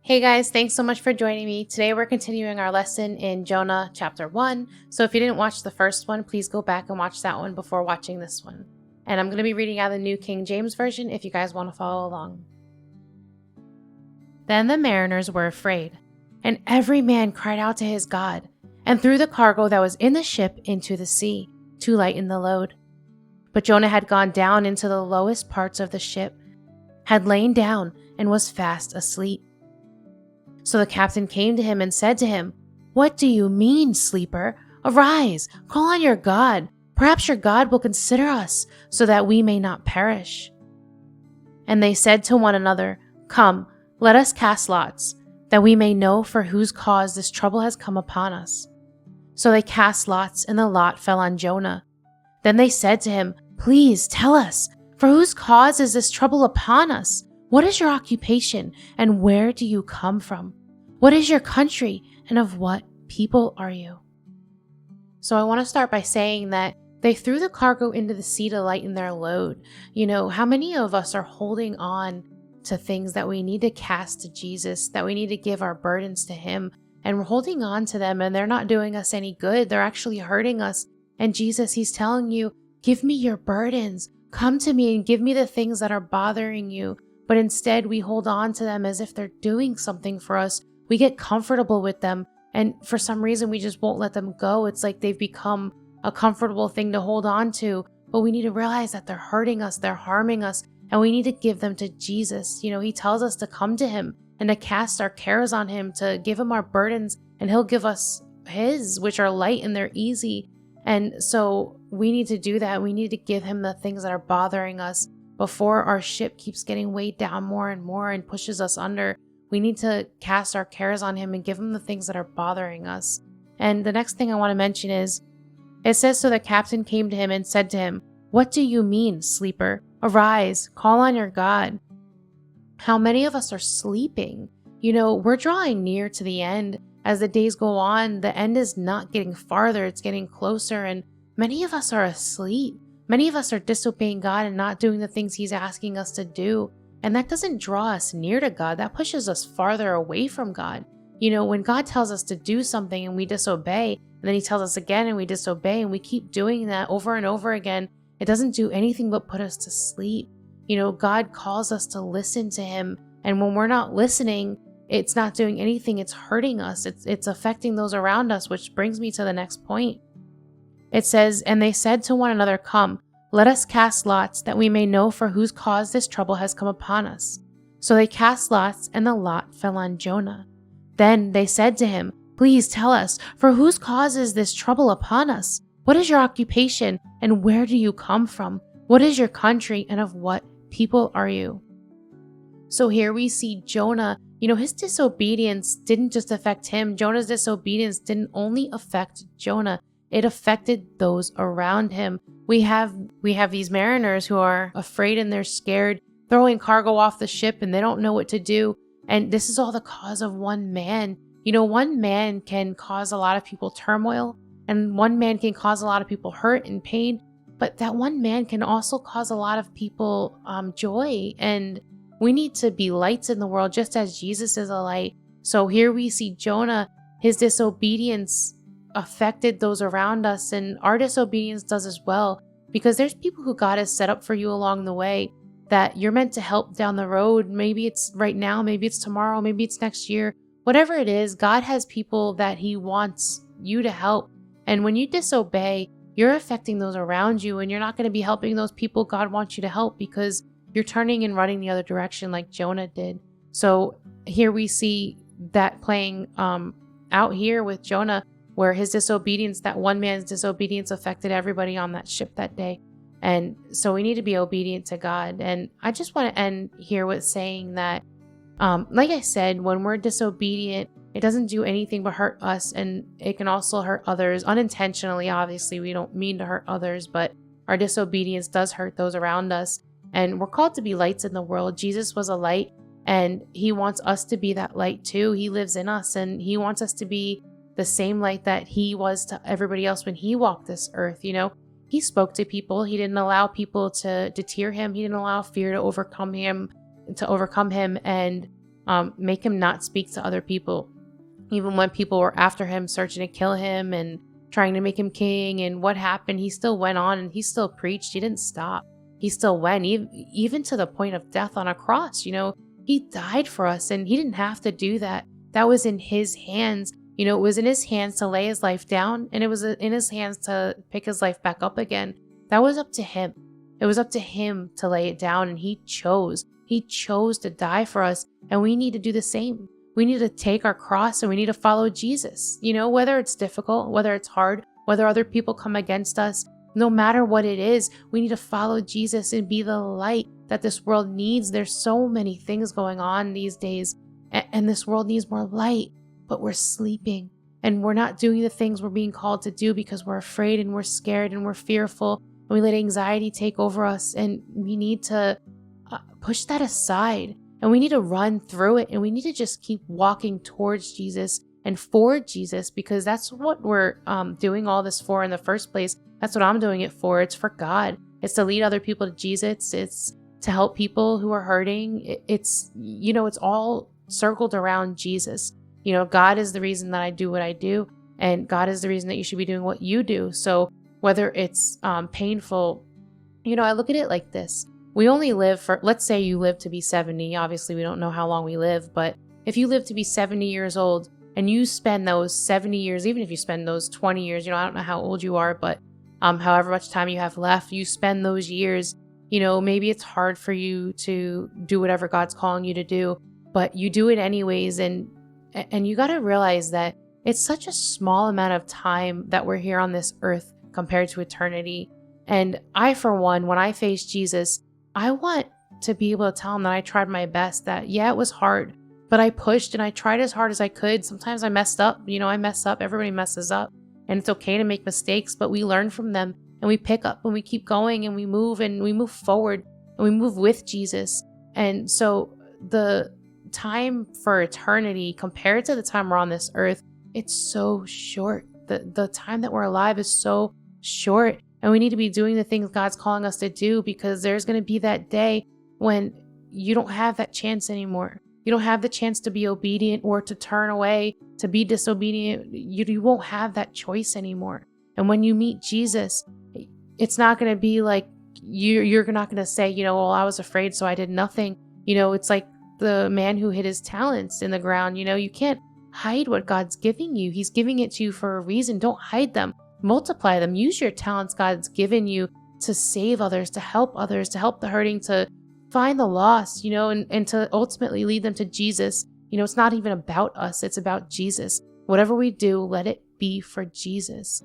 Hey guys, thanks so much for joining me. Today we're continuing our lesson in Jonah chapter 1. So if you didn't watch the first one, please go back and watch that one before watching this one. And I'm going to be reading out the New King James Version if you guys want to follow along. Then the mariners were afraid, and every man cried out to his God, and threw the cargo that was in the ship into the sea, to lighten the load. But Jonah had gone down into the lowest parts of the ship, had lain down, and was fast asleep. So the captain came to him and said to him, "What do you mean, sleeper? Arise, call on your God. Perhaps your God will consider us, so that we may not perish." And they said to one another, "Come, let us cast lots, that we may know for whose cause this trouble has come upon us." So they cast lots, and the lot fell on Jonah. Then they said to him, "Please tell us, for whose cause is this trouble upon us? What is your occupation, and where do you come from? What is your country, and of what people are you?" So I want to start by saying that they threw the cargo into the sea to lighten their load. How many of us are holding on to things that we need to cast to Jesus, that we need to give our burdens to Him, and we're holding on to them and they're not doing us any good. They're actually hurting us. And Jesus, He's telling you, "Give me your burdens. Come to me and give me the things that are bothering you." But instead, we hold on to them as if they're doing something for us. We get comfortable with them, and for some reason, we just won't let them go. It's like they've become a comfortable thing to hold on to, but we need to realize that they're hurting us, they're harming us, and we need to give them to Jesus. He tells us to come to Him and to cast our cares on Him, to give Him our burdens, and He'll give us His, which are light and they're easy. And so we need to do that. We need to give Him the things that are bothering us before our ship keeps getting weighed down more and more and pushes us under. We need to cast our cares on Him and give Him the things that are bothering us. And the next thing I want to mention is, it says, so the captain came to him and said to him, "What do you mean, sleeper? Arise, call on your God." How many of us are sleeping? We're drawing near to the end. As the days go on, the end is not getting farther, it's getting closer, and many of us are asleep. Many of us are disobeying God and not doing the things He's asking us to do. And that doesn't draw us near to God. That pushes us farther away from God. When God tells us to do something and we disobey, and then He tells us again and we disobey, and we keep doing that over and over again, it doesn't do anything but put us to sleep. God calls us to listen to Him. And when we're not listening, it's not doing anything. It's hurting us. It's affecting those around us, which brings me to the next point. It says, and they said to one another, "Come, let us cast lots, that we may know for whose cause this trouble has come upon us." So they cast lots, and the lot fell on Jonah. Then they said to him, "Please tell us, for whose cause is this trouble upon us? What is your occupation, and where do you come from? What is your country, and of what people are you?" So here we see Jonah. His disobedience didn't just affect him. Jonah's disobedience didn't only affect Jonah. It affected those around him. We have these mariners who are afraid and they're scared, throwing cargo off the ship, and they don't know what to do. And this is all the cause of one man. One man can cause a lot of people turmoil, and one man can cause a lot of people hurt and pain, but that one man can also cause a lot of people joy. And we need to be lights in the world, just as Jesus is a light. So here we see Jonah, his disobedience affected those around us, and our disobedience does as well, because there's people who God has set up for you along the way that you're meant to help down the road. Maybe it's right now, maybe it's tomorrow, maybe it's next year. Whatever it is, God has people that He wants you to help. And when you disobey, you're affecting those around you, and you're not going to be helping those people God wants you to help, because you're turning and running the other direction like Jonah did. So here we see that playing out here with Jonah, where his disobedience, that one man's disobedience, affected everybody on that ship that day. And so we need to be obedient to God. And I just want to end here with saying that, like I said, when we're disobedient, it doesn't do anything but hurt us, and it can also hurt others unintentionally. Obviously, we don't mean to hurt others, but our disobedience does hurt those around us. And we're called to be lights in the world. Jesus was a light, and He wants us to be that light too. He lives in us, and He wants us to be the same light that He was to everybody else when He walked this earth. He spoke to people. He didn't allow people to deter Him. He didn't allow fear to overcome him. And make him not speak to other people. Even when people were after him, searching to kill him and trying to make him king, and what happened, he still went on and he still preached. He didn't stop. He still went, even to the point of death on a cross. He died for us, and he didn't have to do that. That was in his hands. It was in his hands to lay his life down, and it was in his hands to pick his life back up again. That was up to him. It was up to him to lay it down, and he chose. He chose to die for us, and we need to do the same. We need to take our cross and we need to follow Jesus. Whether it's difficult, whether it's hard, whether other people come against us, no matter what it is, we need to follow Jesus and be the light that this world needs. There's so many things going on these days, and this world needs more light, but we're sleeping and we're not doing the things we're being called to do because we're afraid and we're scared and we're fearful, and we let anxiety take over us, and we need to push that aside. And we need to run through it, and we need to just keep walking towards Jesus and for Jesus, because that's what we're doing all this for in the first place. That's what I'm doing it for. It's for God. It's to lead other people to Jesus. It's to help people who are hurting. It's all circled around Jesus. God is the reason that I do what I do, and God is the reason that you should be doing what you do. So whether it's painful, I look at it like this. We only live for, let's say you live to be 70. Obviously, we don't know how long we live, but if you live to be 70 years old and you spend those 70 years, even if you spend those 20 years, I don't know how old you are, but however much time you have left, you spend those years, maybe it's hard for you to do whatever God's calling you to do, but you do it anyways. And you got to realize that it's such a small amount of time that we're here on this earth compared to eternity. And I, for one, when I face Jesus, I want to be able to tell him that I tried my best, that yeah, it was hard, but I pushed and I tried as hard as I could. Sometimes I messed up, I mess up, everybody messes up, and it's okay to make mistakes, but we learn from them and we pick up and we keep going and we move forward and we move with Jesus. And so the time for eternity compared to the time we're on this earth, it's so short. The time that we're alive is so short. And we need to be doing the things God's calling us to do, because there's going to be that day when you don't have that chance anymore. You don't have the chance to be obedient or to turn away, to be disobedient. You won't have that choice anymore. And when you meet Jesus, it's not going to be like you're not going to say, well, I was afraid, so I did nothing. It's like the man who hid his talents in the ground. You can't hide what God's giving you. He's giving it to you for a reason. Don't hide them. Multiply them. Use your talents God's given you to save others, to help the hurting, to find the lost, and to ultimately lead them to Jesus. It's not even about us. It's about Jesus. Whatever we do, let it be for Jesus.